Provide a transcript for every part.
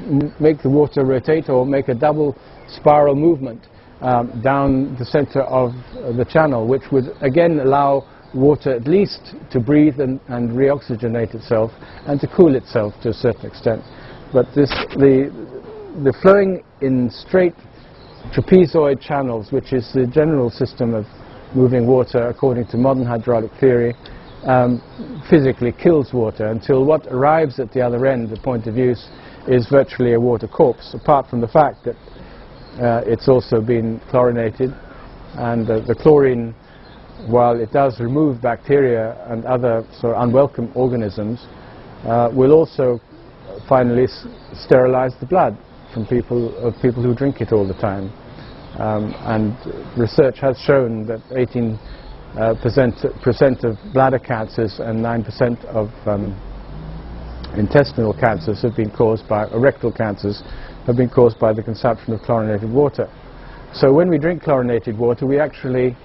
make the water rotate or make a double spiral movement down the center of the channel, which would again allow water at least to breathe and reoxygenate itself and to cool itself to a certain extent. But the flowing in straight trapezoid channels, which is the general system of moving water according to modern hydraulic theory, physically kills water until what arrives at the other end, the point of use, is virtually a water corpse, apart from the fact that it's also been chlorinated, and the chlorine, while it does remove bacteria and other sort of unwelcome organisms, will also finally sterilize the blood from people who drink it all the time. And research has shown that 18% of bladder cancers and 9% of intestinal cancers have been caused by, rectal cancers have been caused by the consumption of chlorinated water. So when we drink chlorinated water, we actually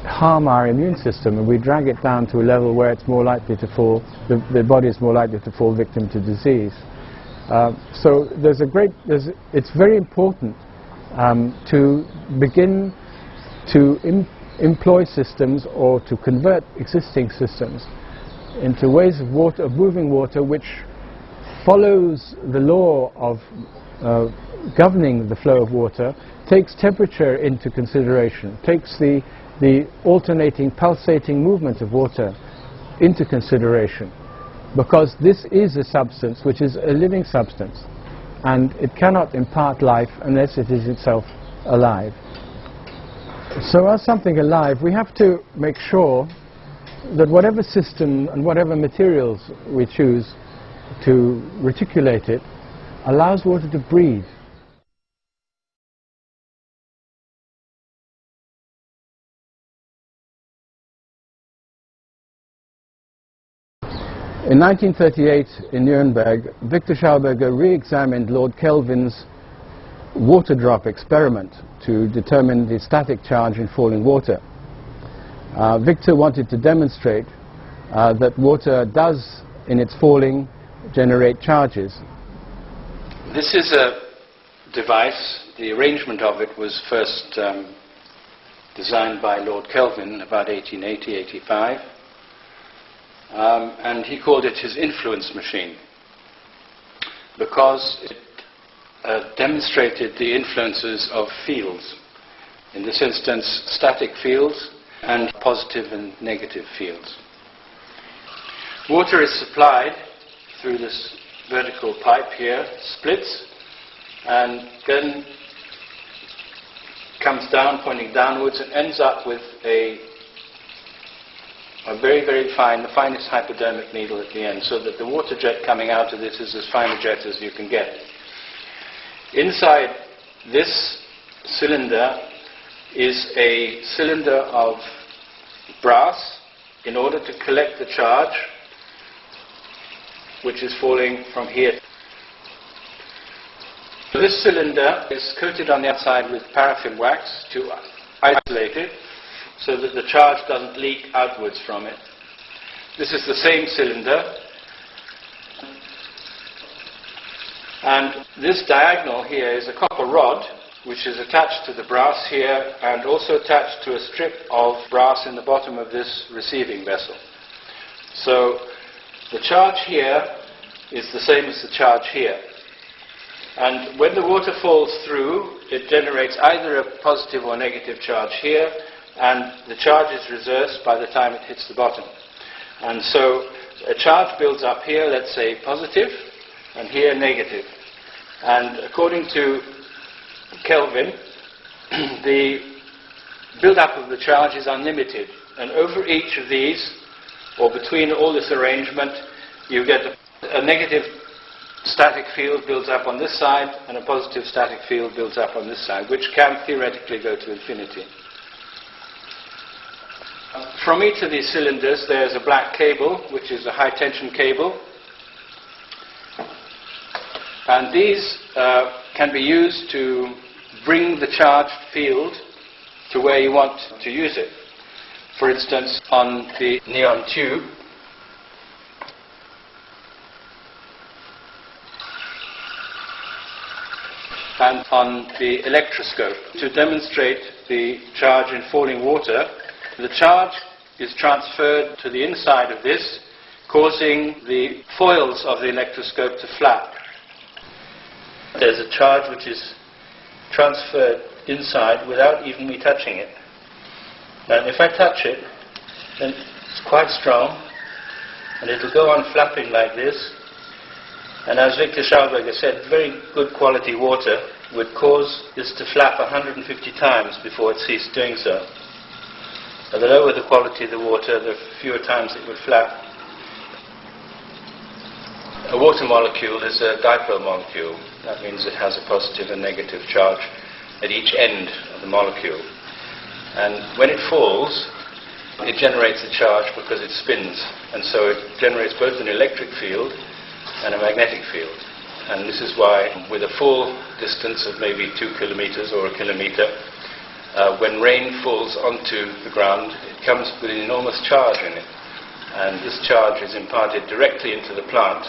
harm our immune system, and we drag it down to a level where it's more likely to fall, the body is more likely to fall victim to disease. So it's very important to begin to employ systems or to convert existing systems into ways of moving water which follows the law of governing the flow of water, takes temperature into consideration, takes the alternating, pulsating movement of water into consideration, because this is a substance which is a living substance, and it cannot impart life unless it is itself alive. So as something alive, we have to make sure that whatever system and whatever materials we choose to reticulate it allows water to breathe. In 1938 in Nuremberg, Viktor Schauberger re-examined Lord Kelvin's water drop experiment to determine the static charge in falling water. Viktor wanted to demonstrate that water does, in its falling, generate charges. This is a device. The arrangement of it was first designed by Lord Kelvin about 1880-85. And he called it his influence machine because it demonstrated the influences of fields, in this instance static fields and positive and negative fields. Water is supplied through this vertical pipe here, splits, and then comes down, pointing downwards, and ends up with a very, very fine, the finest hypodermic needle at the end, so that the water jet coming out of this is as fine a jet as you can get. Inside this cylinder is a cylinder of brass in order to collect the charge which is falling from here. So this cylinder is coated on the outside with paraffin wax to isolate it, so that the charge doesn't leak outwards from it. This is the same cylinder, and this diagonal here is a copper rod which is attached to the brass here and also attached to a strip of brass in the bottom of this receiving vessel. So the charge here is the same as the charge here, and when the water falls through, it generates either a positive or negative charge here, and the charge is reversed by the time it hits the bottom. And so a charge builds up here, let's say positive, and here negative. And according to Kelvin, the build-up of the charge is unlimited. And over each of these, or between all this arrangement, you get a negative static field builds up on this side, and a positive static field builds up on this side, which can theoretically go to infinity. From each of these cylinders there's a black cable, which is a high tension cable, and these can be used to bring the charged field to where you want to use it. For instance, on the neon tube, and on the electroscope to demonstrate the charge in falling water. The charge is transferred to the inside of this, causing the foils of the electroscope to flap. There's a charge which is transferred inside without even me touching it. Now if I touch it, then it's quite strong, and it'll go on flapping like this. And as Viktor Schauberger said, very good quality water would cause this to flap 150 times before it ceased doing so. So the lower the quality of the water, the fewer times it would flap. A water molecule is a dipole molecule. That means it has a positive and negative charge at each end of the molecule. And when it falls, it generates a charge because it spins. And so it generates both an electric field and a magnetic field. And this is why, with a fall distance of maybe 2 kilometers or a kilometer, when rain falls onto the ground, it comes with an enormous charge in it. And this charge is imparted directly into the plant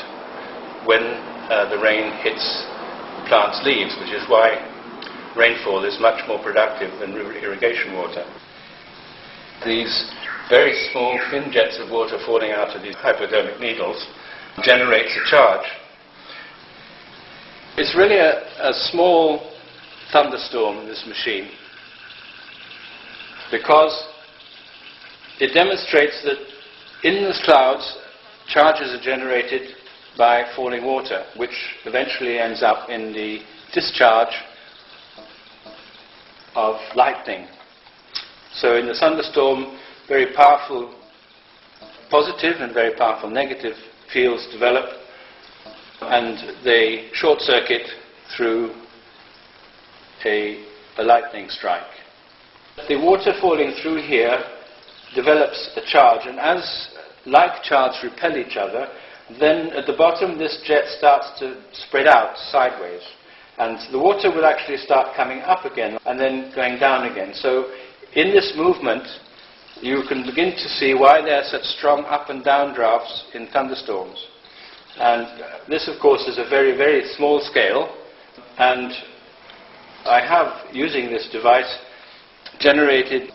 when the rain hits the plant's leaves, which is why rainfall is much more productive than irrigation water. These very small, thin jets of water falling out of these hypodermic needles generates a charge. It's really a small thunderstorm, this machine, because it demonstrates that in the clouds, charges are generated by falling water, which eventually ends up in the discharge of lightning. So in the thunderstorm, very powerful positive and very powerful negative fields develop, and they short circuit through a lightning strike. The water falling through here develops a charge, and as like charges repel each other, then at the bottom this jet starts to spread out sideways, and the water will actually start coming up again and then going down again. So in this movement you can begin to see why there are such strong up and down drafts in thunderstorms. And this, of course, is a very, very small scale, and I have, using this device, generated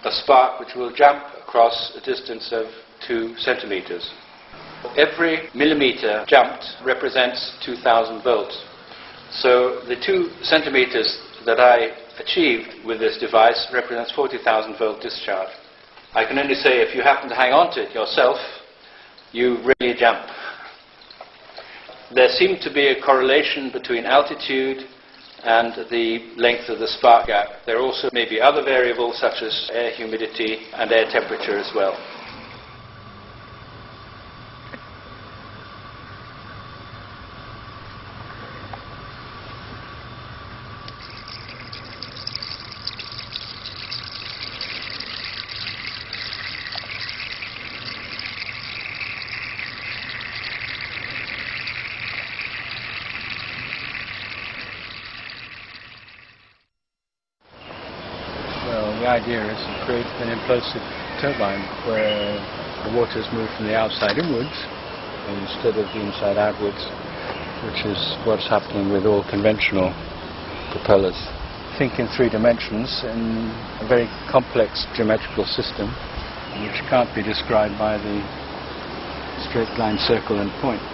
a spark which will jump across a distance of 2 centimeters. Every millimeter jumped represents 2,000 volts. So the 2 centimeters that I achieved with this device represents 40,000 volt discharge. I can only say if you happen to hang on to it yourself, you really jump. There seemed to be a correlation between altitude and the length of the spark gap. There also may be other variables such as air humidity and air temperature as well. The idea is to create an implosive turbine where the water is moved from the outside inwards instead of the inside outwards, which is what's happening with all conventional propellers. Think in 3 dimensions in a very complex geometrical system which can't be described by the straight line, circle and point.